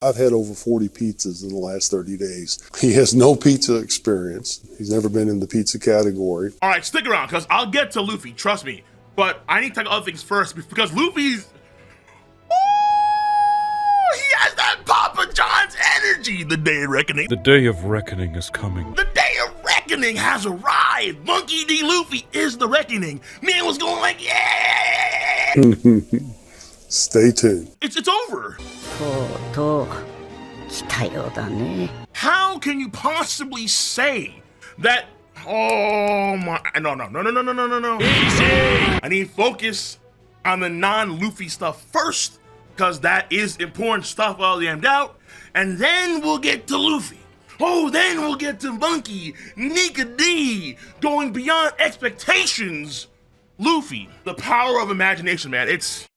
I've had over 40 pizzas in the last 30 days. He has no pizza experience. He's never been in the pizza category. All right, stick around, because I'll get to Luffy, trust me. But I need to talk about other things first, because Luffy's... Oh, he has that Papa John's energy. The day of reckoning. The day of reckoning is coming. The day of reckoning has arrived. Monkey D. Luffy is the reckoning. Man was going like, yeah! Stay tuned. It's over. How can you possibly say that? Oh my, no. Easy. I need focus on the non-Luffy stuff first, because that is important stuff all damned out, and then we'll get to Luffy. Oh, then we'll get to Monkey, Nika D, going beyond expectations. Luffy, the power of imagination, man. It's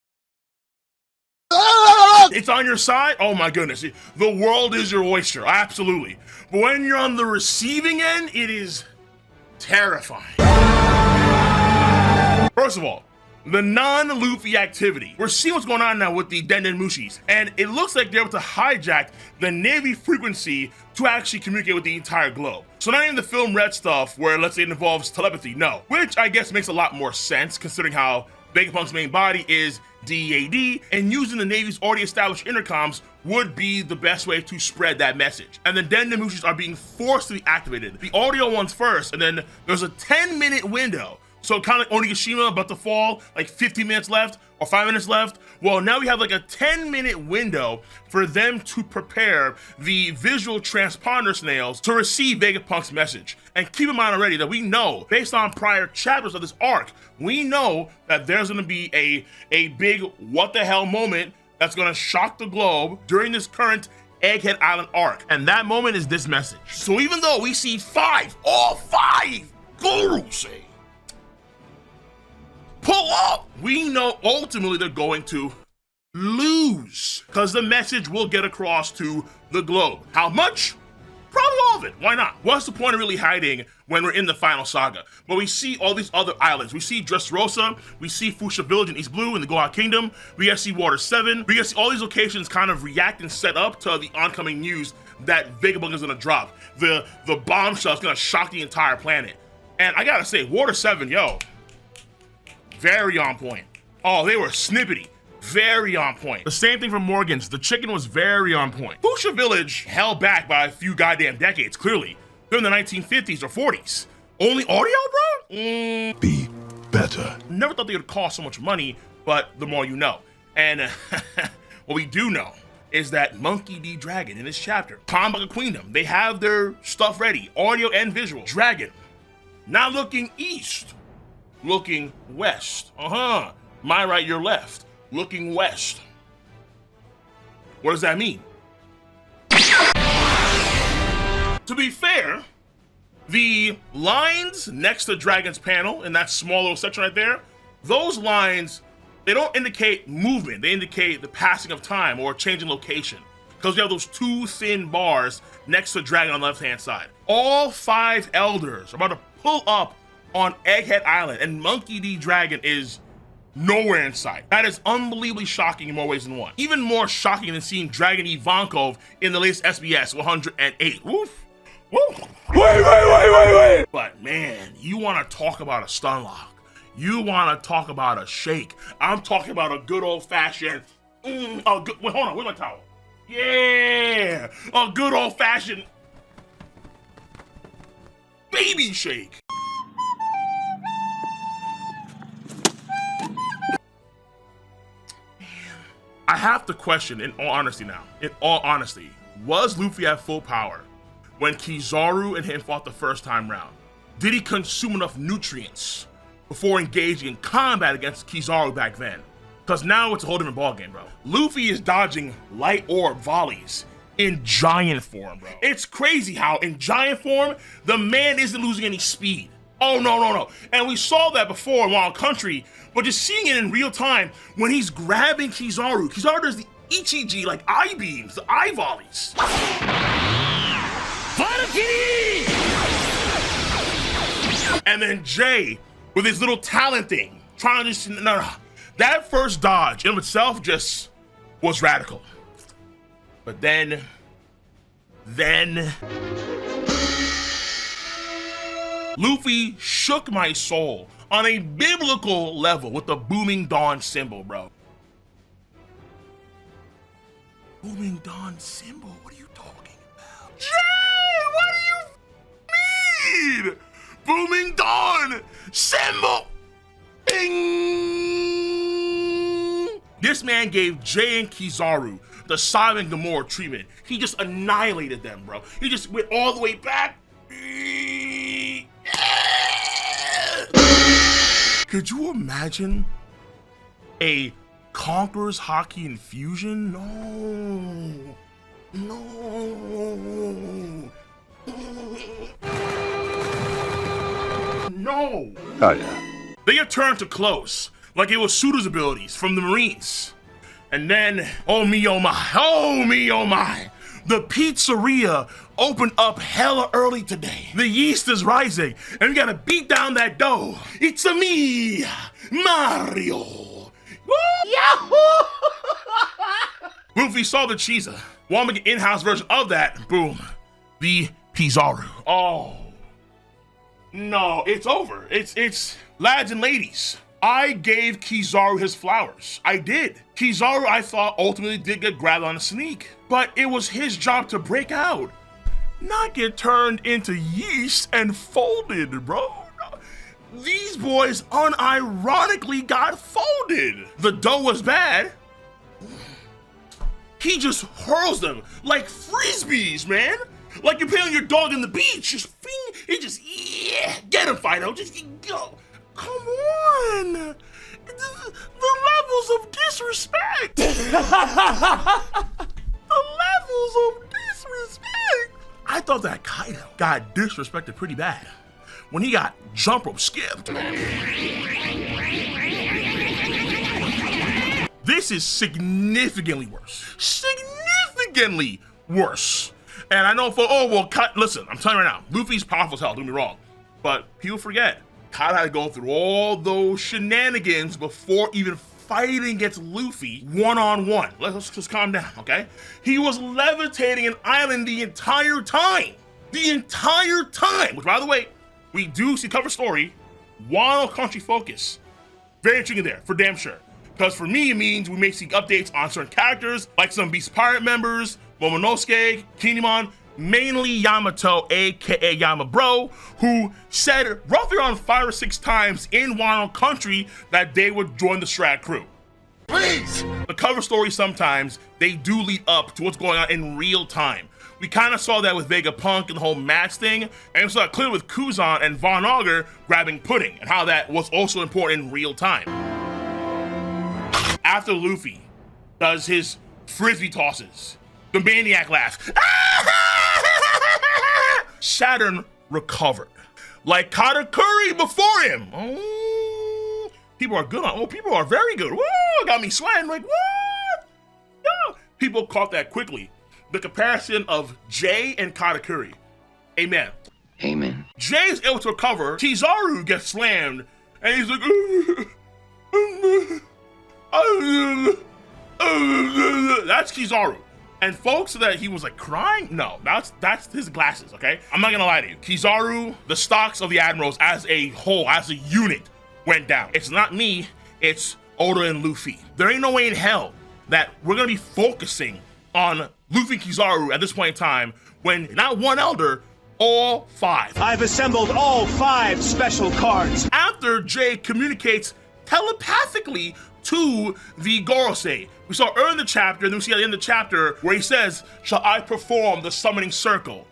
on your side. Oh my goodness. The world is your oyster. Absolutely. But when you're on the receiving end, it is terrifying. First of all, the non-Luffy activity. We're seeing what's going on now with the Denden Mushis, and it looks like they're able to hijack the Navy frequency to actually communicate with the entire globe. So not in the film Red stuff where, let's say, it involves telepathy, no. Which I guess makes a lot more sense considering how Vegapunk's main body is DAD, and using the Navy's already established intercoms would be the best way to spread that message. And the Denden Mushis are being forced to be activated. The audio ones first, and then there's a 10-minute window. So kind of like Onigashima about to fall, like 15 minutes left or 5 minutes left. Well, now we have like a 10-minute window for them to prepare the visual transponder snails to receive Vegapunk's message. And keep in mind already that we know, based on prior chapters of this arc, we know that there's gonna be a big what the hell moment that's gonna shock the globe during this current Egghead Island arc. And that moment is this message. So even though we see all five gurus say, pull up, we know ultimately they're going to lose, because the message will get across to the globe. How much? Probably all of it. Why not? What's the point of really hiding when we're in the final saga? But we see all these other islands. We see Dressrosa, we see Fuchsia Village in East Blue in the Goa Kingdom, we get to see Water 7, we get to see all these locations kind of react and set up to the oncoming news that Vegapunk is gonna drop. The bombshell is gonna shock the entire planet. And I gotta say, Water 7, yo, very on point. Oh, they were snippety. Very on point. The same thing for Morgan's. The chicken was very on point. Fuchsia Village held back by a few goddamn decades, clearly. They're in the 1950s or 40s. Only audio, bro? Be better. Never thought they would cost so much money, but the more you know. And what we do know is that Monkey D. Dragon in this chapter, Kambaka Queendom, they have their stuff ready, audio and visual. Dragon, not looking east, looking west. My right, your left. Looking west. What does that mean? To be fair, the lines next to Dragon's panel in that small little section right there, those lines, they don't indicate movement. They indicate the passing of time or changing location, because you have those two thin bars next to Dragon on the left-hand side. All five elders are about to pull up on Egghead Island, and Monkey D. Dragon is nowhere in sight. That is unbelievably shocking in more ways than one. Even more shocking than seeing Dragon Ivankov in the latest SBS 108. Woof. Woof. Wait. But man, you want to talk about a stun lock. You want to talk about a shake. I'm talking about a good old-fashioned, wait, hold on, where's my towel? Yeah, a good old-fashioned baby shake. I have to question, in all honesty now, was Luffy at full power when Kizaru and him fought the first time round? Did he consume enough nutrients before engaging in combat against Kizaru back then? Because now it's a whole different ballgame, bro. Luffy is dodging light orb volleys in giant form, bro. It's crazy how in giant form, the man isn't losing any speed. Oh, no. And we saw that before in Wild Country, but just seeing it in real time when he's grabbing Kizaru. Kizaru does the Ichiji, like eye beams, the eye volleys. And then Jay with his little talent thing, trying to just, no. That first dodge in itself just was radical. But then Luffy shook my soul on a biblical level with the booming dawn symbol, bro. Booming dawn symbol? What are you talking about? Jay, what do you mean? Booming dawn symbol. Bing! This man gave Jay and Kizaru the Sodom and Gomorrah treatment. He just annihilated them, bro. He just went all the way back. Could you imagine a Conqueror's Hockey infusion? No. Oh yeah. They get turned to close, like it was Suda's abilities from the Marines. And then, oh me, oh my, the pizzeria opened up hella early today. The yeast is rising, and we gotta beat down that dough. It's a me, Mario. Woo! Yahoo! Luffy saw the cheeser. Want to make an in-house version of that? Boom. The Kizaru. Oh. No, it's over. It's lads and ladies. I gave Kizaru his flowers. I did. Kizaru, I thought, ultimately did get grabbed on a sneak, but it was his job to break out, not get turned into yeast and folded, bro. These boys unironically got folded. The dough was bad. He just hurls them like frisbees, man. Like you're playing your dog in the beach. Just fing, it just, yeah, get him, Fido. Just go. Come on. The levels of disrespect. The levels of disrespect. I thought that Kaido got disrespected pretty bad when he got jump rope skipped. This is significantly worse. Significantly worse. And I know listen, I'm telling you right now, Luffy's powerful as hell, don't get me wrong. But people forget, Kaido had to go through all those shenanigans before even fighting against Luffy one-on-one. Let's just calm down, okay? He was levitating an island the entire time. The entire time. Which, by the way, we do see cover story, Wano Country focus. Very intriguing there, for damn sure. Because for me, it means we may see updates on certain characters, like some Beast Pirate members, Momonosuke, Kinemon, mainly Yamato, aka Yamabro, who said roughly around 5 or 6 times in Wano Country that they would join the Strat crew. Please! The cover story sometimes, they do lead up to what's going on in real time. We kind of saw that with Vegapunk and the whole match thing, and we saw it clear with Kuzan and Von Augur grabbing Pudding, and how that was also important in real time. After Luffy does his frisbee tosses, the maniac laugh, Saturn recovered. Like Katakuri before him. Oh, people are good on, people are very good. Whoa, got me sweating, like, what? No. People caught that quickly. The comparison of Jay and Katakuri. Amen. Amen. Jay is able to recover. Kizaru gets slammed, and he's like, that's Kizaru. And folks said that he was like crying. No, that's his glasses, okay? I'm not gonna lie to you. Kizaru, the stocks of the admirals as a whole, as a unit, went down. It's not me, it's Oda and Luffy. There ain't no way in hell that we're gonna be focusing on Luffy and Kizaru at this point in time when not one elder, all 5. I've assembled all 5 special cards. After Jay communicates telepathically to the Gorosei. We saw early in the chapter, and then we see at the end of the chapter where he says, shall I perform the summoning circle?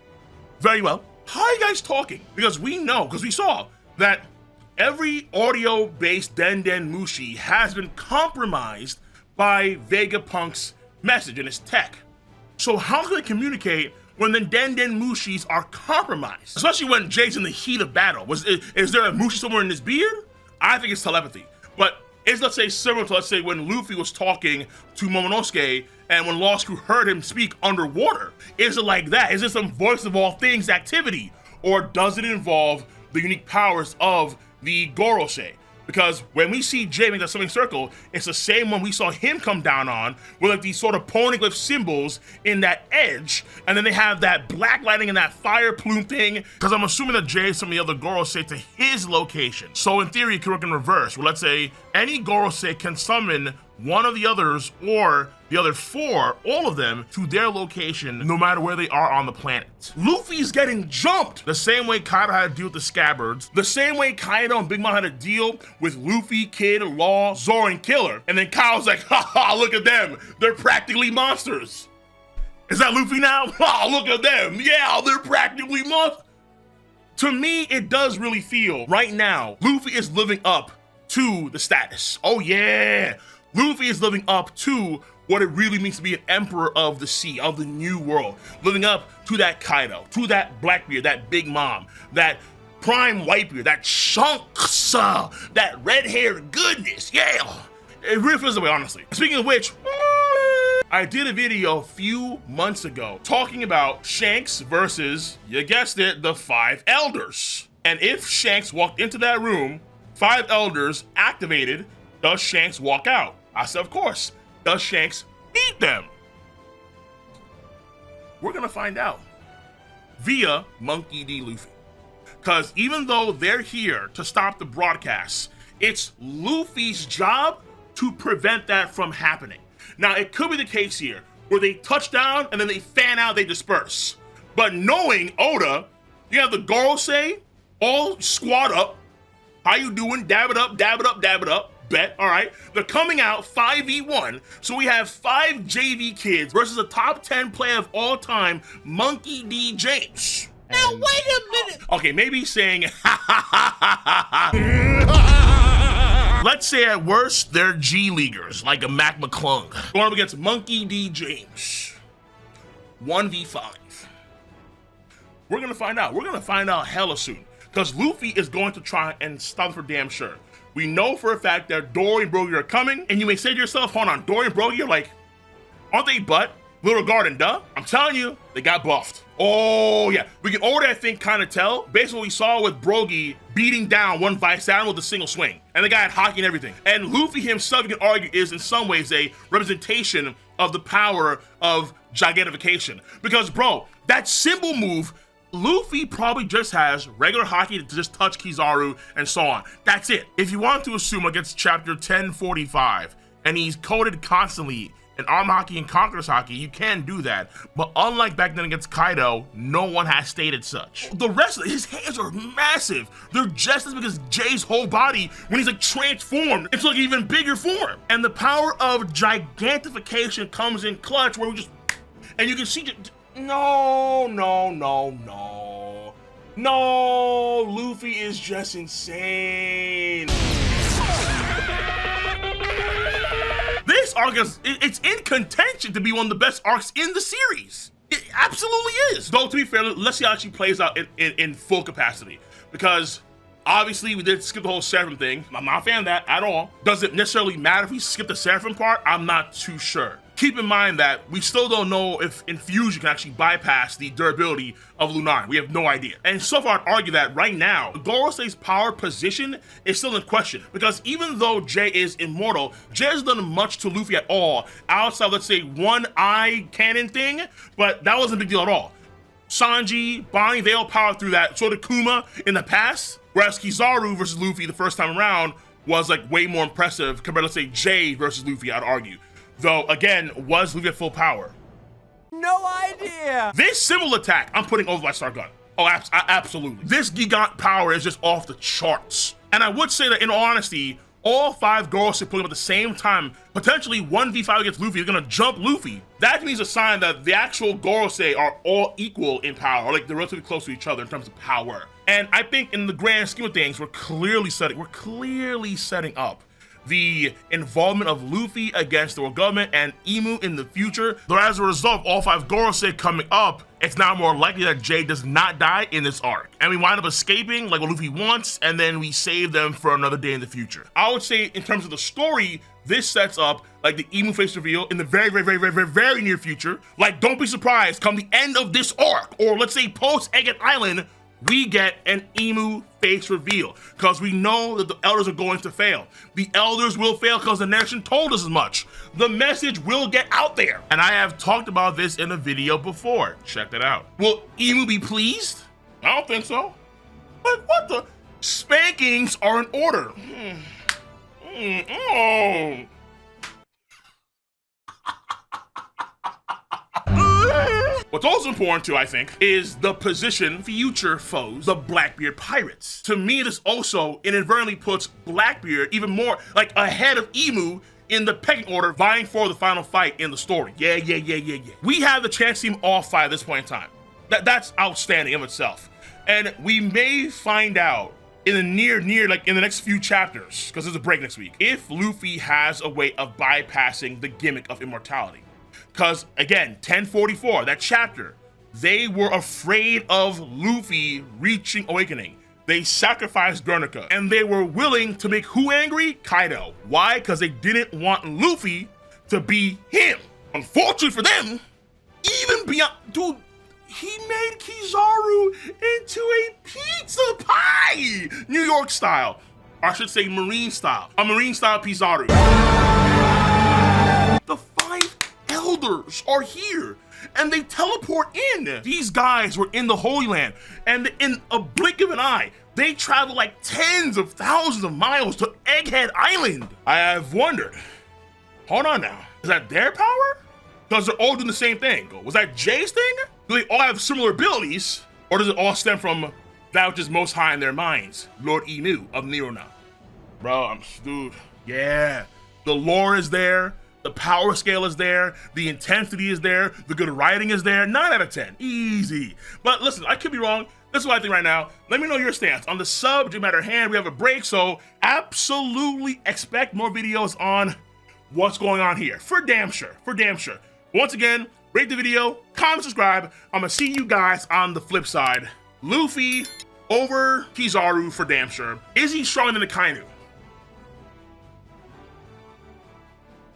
Very well. How are you guys talking? Because we know, because we saw that every audio-based Den Mushi has been compromised by Vegapunk's message and his tech. So how can they communicate when the Den Mushis are compromised? Especially when Jay's in the heat of battle. Is there a Mushi somewhere in his beard? I think it's telepathy. But it's, let's say, similar to, let's say, when Luffy was talking to Momonosuke and when Lost Crew heard him speak underwater. Is it like that? Is it some voice of all things activity? Or does it involve the unique powers of the Gorosei? Because when we see Jay make that swimming circle, it's the same one we saw him come down on, with like these sort of poneglyph symbols in that edge, and then they have that black lighting and that fire plume thing, because I'm assuming that Jay, some of the other Gorosei, to his location. So in theory, it could work in reverse, where let's say any Gorosei can summon one of the others or the other 4, all of them, to their location, no matter where they are on the planet. Luffy's getting jumped the same way Kaido had to deal with the scabbards, the same way Kaido and Big Mom had to deal with Luffy, Kid, Law, Zoro, and Killer. And then Kyle's like, haha, look at them. They're practically monsters. Is that Luffy now? Oh, look at them. Yeah, they're practically monsters. To me, it does really feel right now, Luffy is living up to the status. Oh yeah. Luffy is living up to what it really means to be an emperor of the sea, of the new world. Living up to that Kaido, to that Blackbeard, that Big Mom, that Prime Whitebeard, that Chunks, that red-haired goodness. Yeah, it really feels that way, honestly. Speaking of which, I did a video a few months ago talking about Shanks versus, you guessed it, the 5 elders. And if Shanks walked into that room, 5 elders activated, does Shanks walk out? I said, of course. Does Shanks beat them? We're gonna find out via Monkey D. Luffy. Because even though they're here to stop the broadcasts, it's Luffy's job to prevent that from happening. Now, it could be the case here where they touch down and then they fan out, they disperse. But knowing Oda, you have the Gorosei all squad up. How you doing? Dab it up, dab it up, dab it up. Bet, all right. They're coming out 5v1, so we have 5 JV kids versus a top 10 player of all time, Monkey D. James. Now wait a minute. Okay, maybe he's saying, let's say at worst they're G Leaguers like a Mac McClung going up against Monkey D. James. 1v5. We're gonna find out. We're gonna find out hella soon, because Luffy is going to try and stop for damn sure. We know for a fact that Dory and Brogy are coming, and you may say to yourself, hold on, Dory and Brogy are like, aren't they butt? Little Garden, duh? I'm telling you, they got buffed. Oh yeah, we can already, I think, kind of tell, based on what we saw with Brogy beating down one Vice Admiral with a single swing, and the guy had hockey and everything. And Luffy himself, you can argue, is in some ways a representation of the power of gigantification. Because bro, that symbol move, Luffy probably just has regular hockey to just touch Kizaru and so on. That's it. If you want to assume against chapter 1045, and he's coded constantly in Arm Hockey and Conqueror's Hockey, you can do that. But unlike back then against Kaido, no one has stated such. The rest of his hands are massive. They're just as big as Jay's whole body when he's like transformed into like even bigger form. And the power of gigantification comes in clutch, where we just, and you can see just, no, Luffy is just insane. This arc is, it's in contention to be one of the best arcs in the series. It absolutely is. Though, to be fair, let's see how it actually plays out in full capacity. Because obviously we did skip the whole Seraphim thing. I'm not a fan of that at all. Does it necessarily matter if we skip the Seraphim part? I'm not too sure. Keep in mind that we still don't know if Infusion can actually bypass the durability of Lunar. We have no idea. And so far, I'd argue that right now, Gorosei's power position is still in question. Because even though Jay is immortal, Jay hasn't done much to Luffy at all, outside, let's say, one eye cannon thing, but that wasn't a big deal at all. Sanji, Bonnie, they all powered through that sort of Kuma in the past, whereas Kizaru versus Luffy the first time around was like way more impressive compared to, let's say, Jay versus Luffy, I'd argue. Though, again, was Luffy at full power? No idea! This symbol attack, I'm putting over by Star Gun. Oh, absolutely. This Gigant power is just off the charts. And I would say that, in all honesty, all 5 Gorosei pulling up at the same time, potentially 1v5 against Luffy, is gonna jump Luffy. That means a sign that the actual Gorosei are all equal in power, or like they're relatively close to each other in terms of power. And I think in the grand scheme of things, we're clearly setting up the involvement of Luffy against the world government and Emu in the future. Though as a result of all 5 Gorosei coming up, it's now more likely that Jay does not die in this arc. And we wind up escaping like what Luffy wants, and then we save them for another day in the future. I would say in terms of the story, this sets up like the Emu face reveal in the very near future. Like, don't be surprised come the end of this arc, or let's say post Egghead Island, we get an Emu face reveal because we know that the elders are going to fail. The elders will fail because the nation told us as much. The message will get out there. And I have talked about this in a video before. Check that out. Will Emu be pleased? I don't think so. Like, what the? Spankings are in order. Oh. What's also important too, I think, is the position future foes, the Blackbeard pirates. To me, this also inadvertently puts Blackbeard even more like ahead of Emu in the pecking order, vying for the final fight in the story. Yeah. We have the chance to see them all fight at this point in time. That's outstanding of itself. And we may find out in the like in the next few chapters, because there's a break next week, if Luffy has a way of bypassing the gimmick of immortality. Because again, 1044, that chapter, they were afraid of Luffy reaching awakening. They sacrificed Guernica, and they were willing to make who angry? Kaido. Why? Because they didn't want Luffy to be him. Unfortunately for them, even beyond, dude, he made Kizaru into a pizza pie, New York style, or I should say Marine style, a Marine style Kizaru. The 5 elders are here, and they teleport in. These guys were in the Holy Land, and in a blink of an eye, they travel like tens of thousands of miles to Egghead Island. I have wondered, hold on now, is that their power? Because they're all doing the same thing. Was that Jay's thing? Do they all have similar abilities, or does it all stem from that which is most high in their minds, Lord Emu of Nirona? Bro, dude, yeah. The lore is there, the power scale is there, the intensity is there, the good writing is there. 9 out of 10, easy. But listen, I could be wrong. This is what I think right now. Let me know your stance on the subject matter at hand. We have a break, so absolutely expect more videos on what's going on here. For damn sure, for damn sure. Once again, rate the video, comment, subscribe. I'm gonna see you guys on the flip side. Luffy over Kizaru for damn sure. Is he stronger than the Kainu?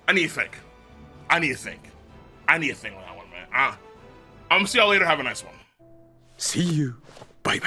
I need to think. I need to think on that one, man. I'm gonna see y'all later. Have a nice one. See you. Bye bye.